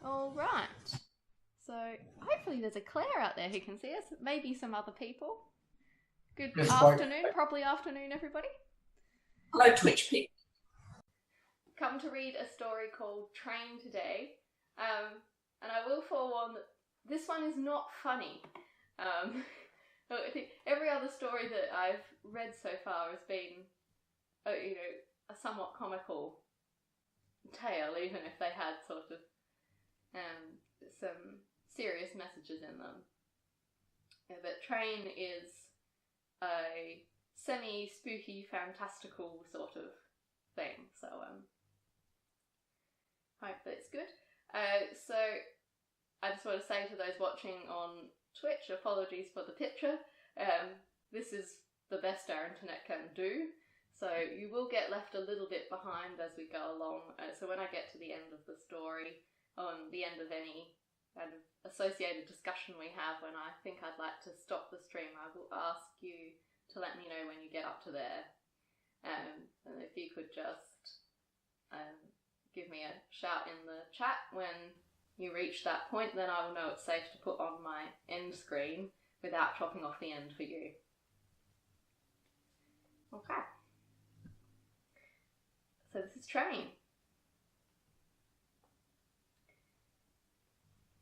All right. So hopefully there's a Claire out there who can see us. Maybe some other people. Good Yes, afternoon, probably afternoon, everybody. Hello, Twitch people. Come to read a story called Train today. And I will forewarn that this one is not funny. I think every other story that I've read so far has been, a somewhat comical tale, even if they had sort of some serious messages in them. Yeah, but Train is a semi-spooky, fantastical sort of thing, so hope that's good. So I just want to say to those watching on Twitch, apologies for the picture. This is the best our internet can do, so you will get left a little bit behind as we go along. So when I get to the end of the story, on the end of any kind of associated discussion we have, when I think I'd like to stop the stream, I will ask you to let me know when you get up to there. And if you could just give me a shout in the chat when you reach that point, then I will know it's safe to put on my end screen without chopping off the end for you. Okay. So this is Train.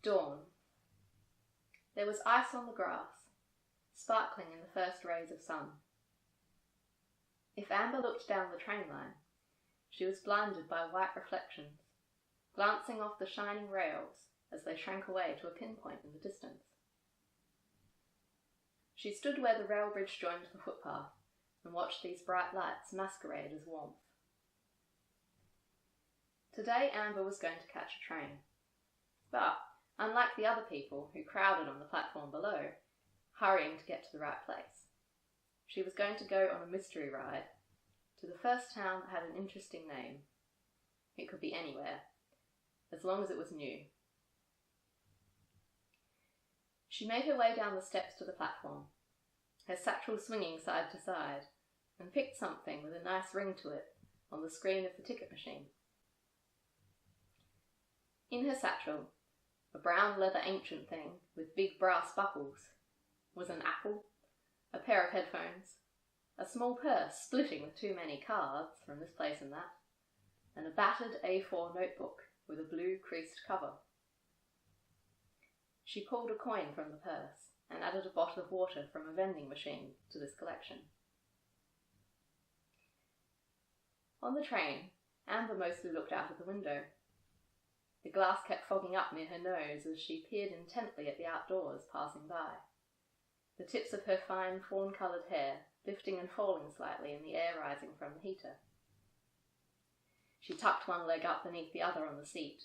Dawn. There was ice on the grass, sparkling in the first rays of sun. If Amber looked down the train line, she was blinded by white reflections, glancing off the shining rails as they shrank away to a pinpoint in the distance. She stood where the rail bridge joined the footpath and watched these bright lights masquerade as warmth. Today Amber was going to catch a train, but unlike the other people who crowded on the platform below, hurrying to get to the right place, she was going to go on a mystery ride to the first town that had an interesting name. It could be anywhere, as long as it was new. She made her way down the steps to the platform, her satchel swinging side to side, and picked something with a nice ring to it on the screen of the ticket machine. In her satchel, a brown leather ancient thing with big brass buckles, was an apple, a pair of headphones, a small purse splitting with too many cards from this place and that, and a battered A4 notebook with a blue creased cover. She pulled a coin from the purse and added a bottle of water from a vending machine to this collection. On the train, Amber mostly looked out of the window. The glass kept fogging up near her nose as she peered intently at the outdoors passing by, the tips of her fine fawn-coloured hair lifting and falling slightly in the air rising from the heater. She tucked one leg up beneath the other on the seat,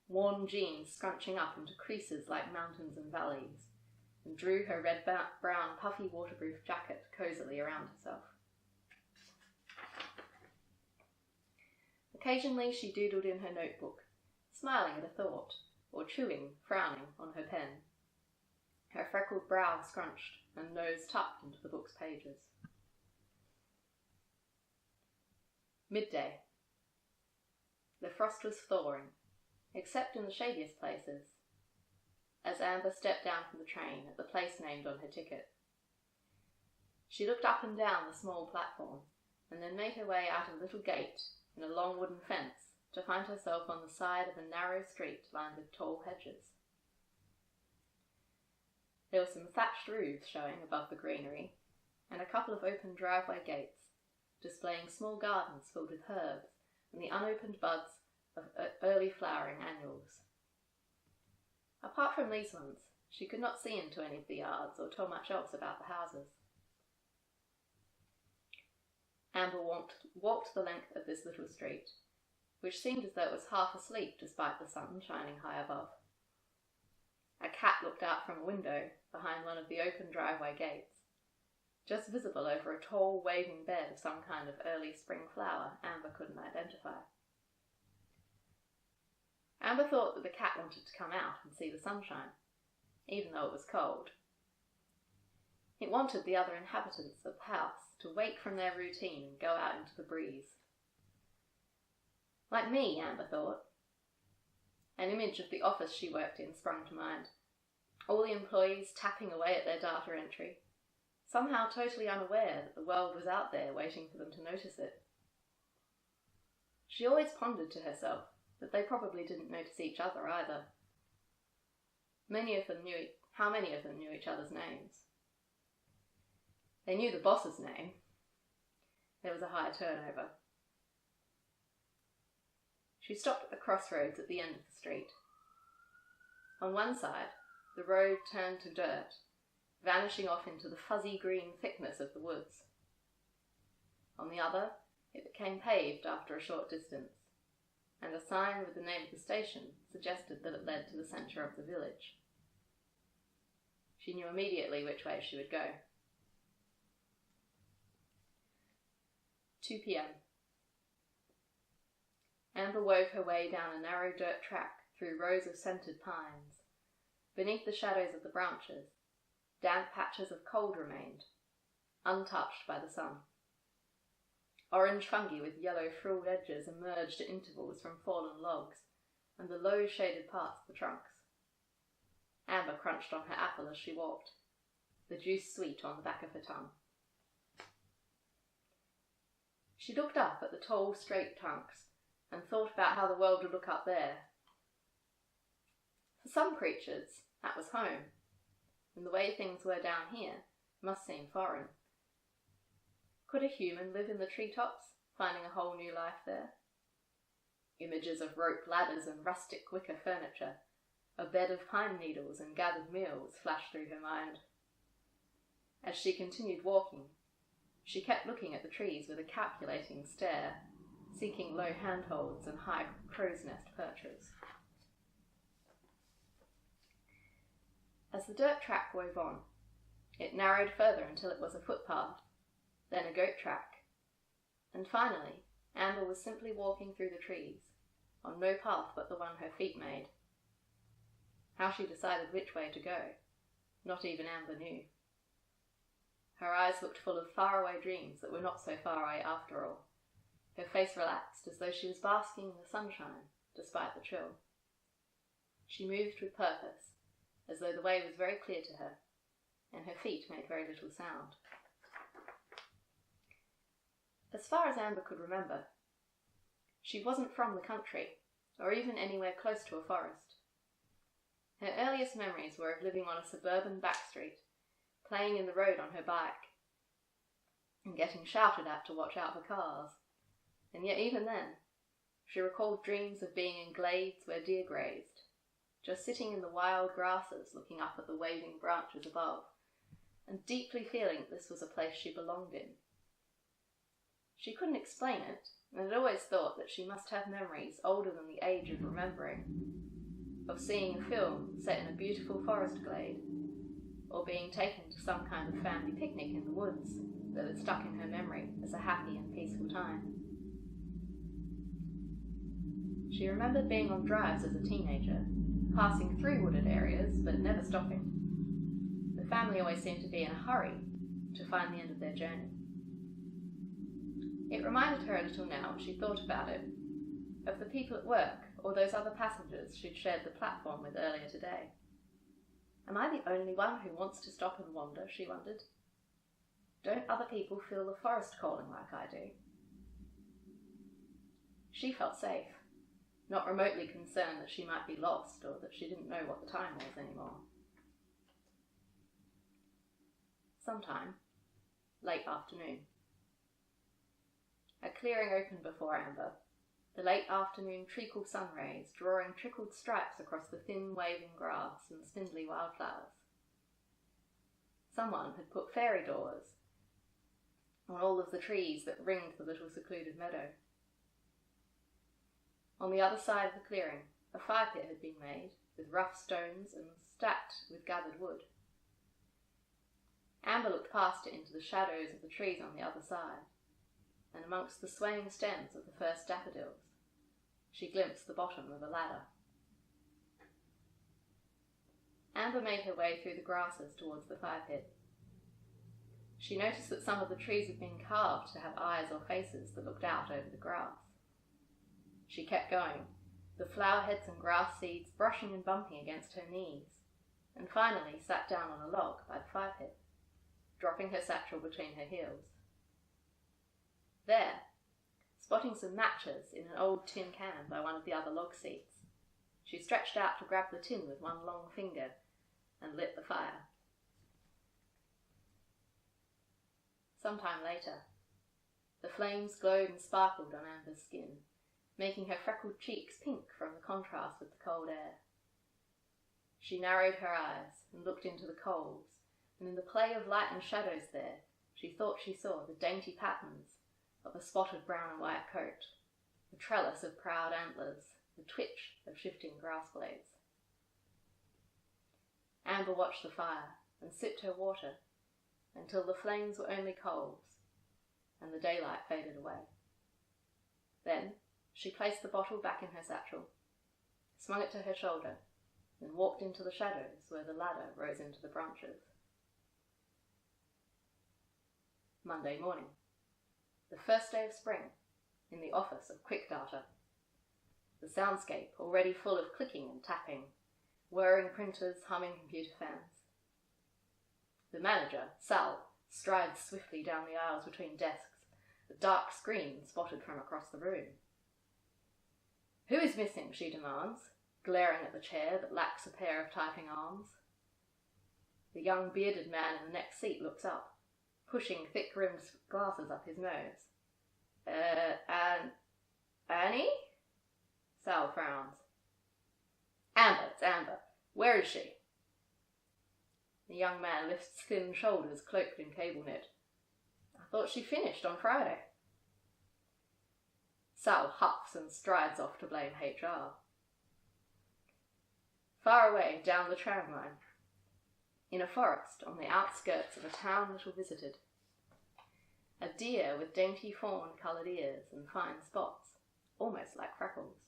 worn jeans scrunching up into creases like mountains and valleys, and drew her red-brown puffy waterproof jacket cosily around herself. Occasionally she doodled in her notebook, smiling at a thought, or chewing, frowning, on her pen, her freckled brow scrunched and nose tucked into the book's pages. Midday. The frost was thawing, except in the shadiest places, as Amber stepped down from the train at the place named on her ticket. She looked up and down the small platform, and then made her way out of a little gate in a long wooden fence to find herself on the side of a narrow street lined with tall hedges. There were some thatched roofs showing above the greenery, and a couple of open driveway gates, displaying small gardens filled with herbs and the unopened buds of early flowering annuals. Apart from these ones, she could not see into any of the yards or tell much else about the houses. Amber walked the length of this little street, which seemed as though it was half asleep despite the sun shining high above. A cat looked out from a window behind one of the open driveway gates, just visible over a tall, waving bed of some kind of early spring flower Amber couldn't identify. Amber thought that the cat wanted to come out and see the sunshine, even though it was cold. It wanted the other inhabitants of the house to wake from their routine and go out into the breeze. Like me, Amber thought. An image of the office she worked in sprung to mind. All the employees tapping away at their data entry, somehow totally unaware that the world was out there waiting for them to notice it. She always pondered to herself that they probably didn't notice each other either. How many of them knew each other's names? They knew the boss's name. There was a high turnover. She stopped at the crossroads at the end of the street. On one side, the road turned to dirt, vanishing off into the fuzzy green thickness of the woods. On the other, it became paved after a short distance, and a sign with the name of the station suggested that it led to the centre of the village. She knew immediately which way she would go. 2 p.m. Amber wove her way down a narrow dirt track through rows of scented pines. Beneath the shadows of the branches, damp patches of cold remained, untouched by the sun. Orange fungi with yellow frilled edges emerged at intervals from fallen logs and the low shaded parts of the trunks. Amber crunched on her apple as she walked, the juice sweet on the back of her tongue. She looked up at the tall, straight trunks and thought about how the world would look up there. For some creatures, that was home, and the way things were down here must seem foreign. Could a human live in the treetops, finding a whole new life there? Images of rope ladders and rustic wicker furniture, a bed of pine needles and gathered meals flashed through her mind. As she continued walking, she kept looking at the trees with a calculating stare, seeking low handholds and high crow's nest perches. As the dirt track wove on, it narrowed further until it was a footpath, then a goat track, and finally Amber was simply walking through the trees, on no path but the one her feet made. How she decided which way to go, not even Amber knew. Her eyes looked full of faraway dreams that were not so far away after all. Her face relaxed as though she was basking in the sunshine, despite the chill. She moved with purpose, as though the way was very clear to her, and her feet made very little sound. As far as Amber could remember, she wasn't from the country, or even anywhere close to a forest. Her earliest memories were of living on a suburban backstreet, playing in the road on her bike, and getting shouted at to watch out for cars. And yet even then, she recalled dreams of being in glades where deer grazed, just sitting in the wild grasses looking up at the waving branches above, and deeply feeling that this was a place she belonged in. She couldn't explain it, and had always thought that she must have memories older than the age of remembering, of seeing a film set in a beautiful forest glade, or being taken to some kind of family picnic in the woods that had stuck in her memory as a happy and peaceful time. She remembered being on drives as a teenager, passing through wooded areas but never stopping. The family always seemed to be in a hurry to find the end of their journey. It reminded her a little now, when she thought about it, of the people at work or those other passengers she'd shared the platform with earlier today. Am I the only one who wants to stop and wander, she wondered. Don't other people feel the forest calling like I do? She felt safe, not remotely concerned that she might be lost or that she didn't know what the time was anymore. Sometime, late afternoon. A clearing opened before Amber, the late afternoon treacle sun rays drawing trickled stripes across the thin waving grass and spindly wildflowers. Someone had put fairy doors on all of the trees that ringed the little secluded meadow. On the other side of the clearing, a fire pit had been made, with rough stones and stacked with gathered wood. Amber looked past it into the shadows of the trees on the other side, and amongst the swaying stems of the first daffodils, she glimpsed the bottom of a ladder. Amber made her way through the grasses towards the fire pit. She noticed that some of the trees had been carved to have eyes or faces that looked out over the grass. She kept going, the flower heads and grass seeds brushing and bumping against her knees, and finally sat down on a log by the fire pit, dropping her satchel between her heels. There, spotting some matches in an old tin can by one of the other log seats, she stretched out to grab the tin with one long finger and lit the fire. Sometime later, the flames glowed and sparkled on Amber's skin, making her freckled cheeks pink from the contrast with the cold air. She narrowed her eyes and looked into the coals, and in the play of light and shadows there, she thought she saw the dainty patterns of a spotted brown and white coat, the trellis of proud antlers, the twitch of shifting grass blades. Amber watched the fire and sipped her water until the flames were only coals and the daylight faded away. Then she placed the bottle back in her satchel, swung it to her shoulder, and walked into the shadows where the ladder rose into the branches. Monday morning, the first day of spring, in the office of Quick Data. The soundscape already full of clicking and tapping, whirring printers, humming computer fans. The manager, Sal, strides swiftly down the aisles between desks, a dark screen spotted from across the room. "Who is missing?" she demands, glaring at the chair that lacks a pair of typing arms. The young bearded man in the next seat looks up, pushing thick-rimmed glasses up his nose. Annie? Sal frowns. Amber, it's Amber. Where is she? The young man lifts thin shoulders cloaked in cable knit. I thought she finished on Friday. Sal huffs and strides off to blame HR. Far away down the tram line, in a forest on the outskirts of a town little visited, a deer with dainty fawn-coloured ears and fine spots, almost like freckles,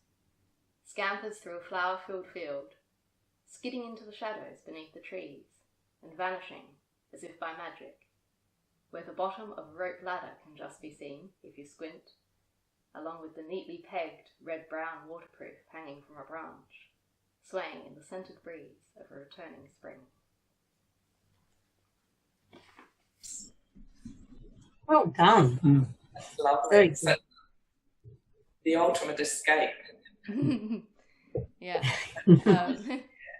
scampers through a flower-filled field, skidding into the shadows beneath the trees and vanishing as if by magic, where the bottom of a rope ladder can just be seen if you squint, along with the neatly pegged red-brown waterproof hanging from a branch, swaying in the scented breeze of a returning spring. Well done. Mm. That's lovely. Very good. So, the ultimate escape. Yeah.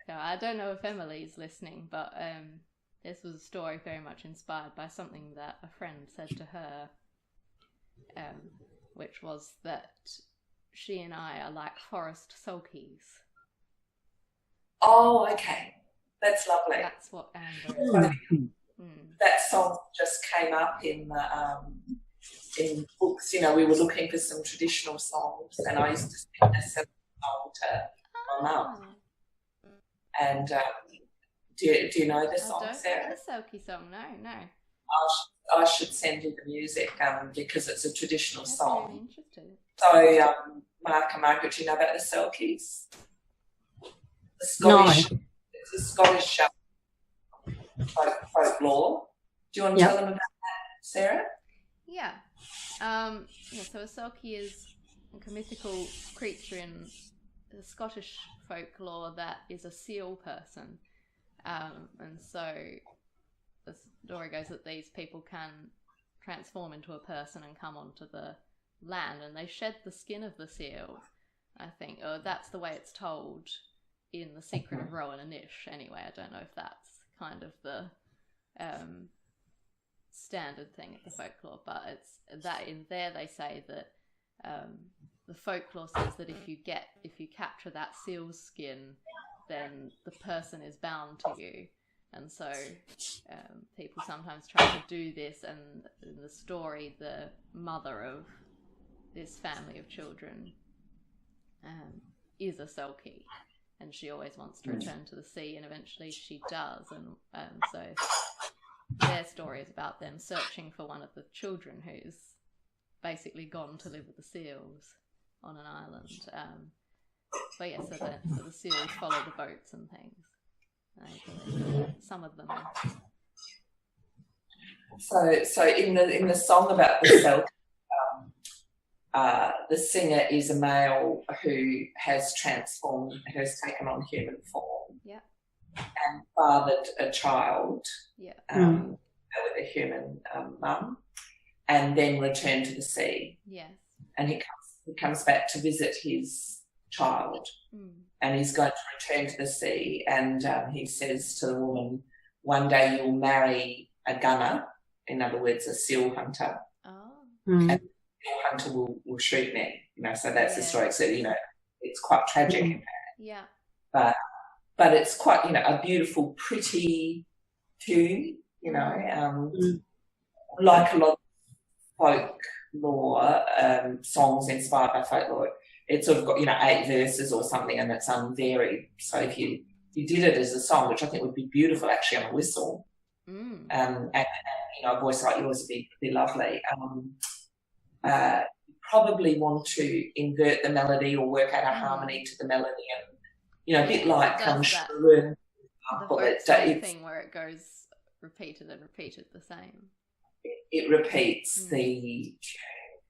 So I don't know if Emily's listening, but this was a story very much inspired by something that a friend said to her, which was that she and I are like forest sulkies. Oh, okay. That's lovely. That's what Amber is. That song just came up in in books. You know, we were looking for some traditional songs, and I used to sing a song to my mum. And do you know the song, Sarah? I don't know the Selkie song, no. I should send you the music because it's a traditional song. Really interesting. So, Mark and Margaret, do you know about the Selkies? The Scottish, it's a Scottish folklore. Do you want to tell them about that, Sarah? Yeah. So a Selkie is like a mythical creature in the Scottish folklore that is a seal person. And so the story goes that these people can transform into a person and come onto the land, and they shed the skin of the seal, I think. Or that's the way it's told in The Secret of Rowan and Ish, anyway. I don't know if that's kind of the standard thing of the folklore, but it's that in there they say that the folklore says that if you capture that seal's skin, then the person is bound to you. And so people sometimes try to do this, and in the story the mother of this family of children is a Selkie, and she always wants to return to the sea, and eventually she does. And so their story is about them searching for one of the children who's basically gone to live with the seals on an island. But yeah, so the seals follow the boats and things. Some of them. So in the song about the Selkie, the singer is a male who has transformed, who has taken on human form, and fathered a child with a human mum, and then returned to the sea. Yes. And he comes back to visit his child, and he's going to return to the sea. And he says to the woman, "One day you'll marry a gunner," in other words, a seal hunter. Oh. And the seal hunter will shoot me. You know, so that's the story. So, you know, it's quite tragic in that. Yeah. But it's quite, you know, a beautiful, pretty tune, you know, like a lot of folklore songs inspired by folklore. It's sort of got, you know, 8 verses or something, and it's unvaried. So if you did it as a song, which I think would be beautiful actually on a whistle, and you know, a voice like yours would be lovely. Probably want to invert the melody or work out a harmony to the melody, and you know, a bit like the folk thing where it goes repeated and repeated the same. It repeats the tune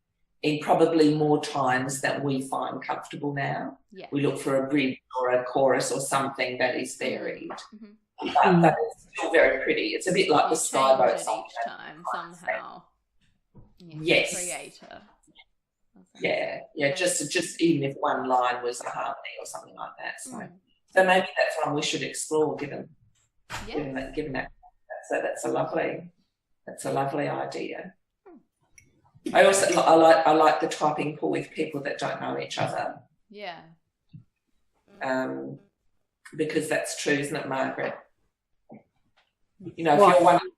in probably more times than we find comfortable now. Yeah. We look for a bridge or a chorus or something that is varied, but it's still very pretty. It's a bit like the Skyboat song. Each time somehow. Yes. Creator. Yeah. Just even if one line was a harmony or something like that. So maybe that's one we should explore, given that. So that's a lovely idea. I like the typing pool with people that don't know each other. Yeah. Because that's true, isn't it, Margaret? You know, if you're one of the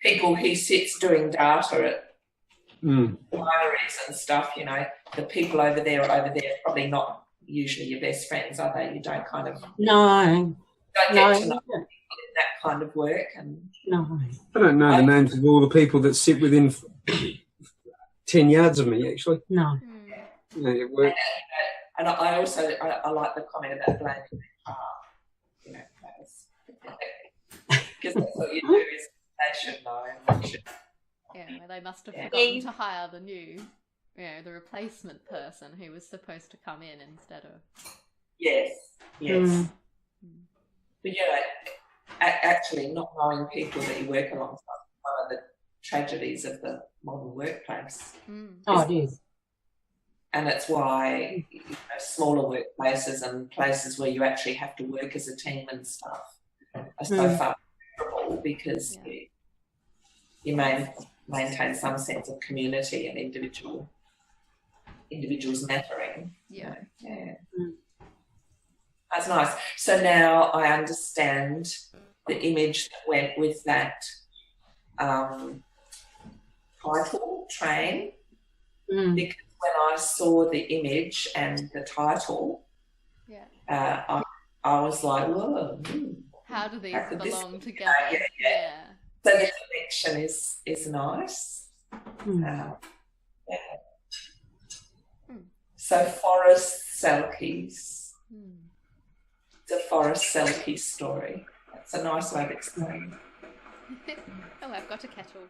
people who sits doing data at wineries and stuff, you know, the people over there are probably not usually your best friends, are they? You don't kind of No. Don't get to know people in that kind of work. And No. I don't know the names of all the people that sit within 10 yards of me, actually. No. Yeah, it works. And I also like the comment about blaming the car. You know, because that's what you do is they should know. Yeah, they must have forgotten to hire the new, the replacement person who was supposed to come in instead of. Yes. But actually, not knowing people that you work alongside is one of the tragedies of the modern workplace. Oh, it is. And it's why smaller workplaces and places where you actually have to work as a team and stuff are so far preferable, because you maintain some sense of community and individuals mattering. Yeah. That's nice. So now I understand the image that went with that title, Train, because when I saw the image and the title, I was like, whoa. How do these belong together? So the connection is nice. So Forest Selkies. It's a Forest Selkie story. That's a nice way of explaining. Oh, I've got a kettle.